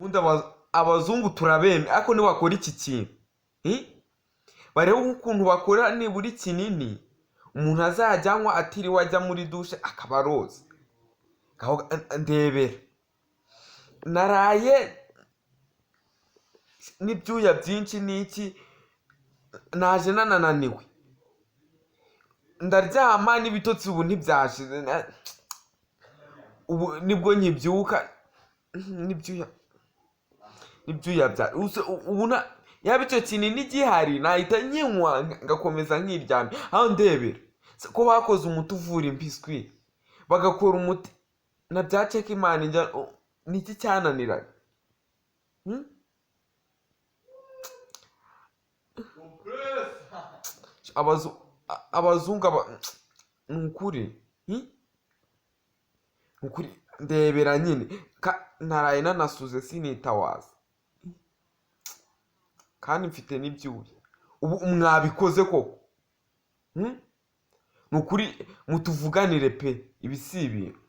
ubundi abazungu turabeme ariko ntiwakora iki kintu bareba ukuntu bakora nibura kinini umuntu azajyanwa atiriwe ajya muri dushe akaba aroza ndebera naraye n'ibyuya byinshi n'iki naje nananiwe ndaryama n'ibitotsi ubu ntibyashize ubu nibwo nkibyuka n'ibyuya bya ubu yaba icyo kinini gihari nahita nyinywa ngakomeza nkiryamye aho ndebera ko bakoze umuti uvura impiswi bagakora umuti na bya ceka imana njya niki cyananiranye abazungu nukuri ndebera nyine naraye nanasuze sinitawaza kandi mfite n'ibyuya ubu mwabikoze koko nukuri mutuvuganire pe ibi si ibintu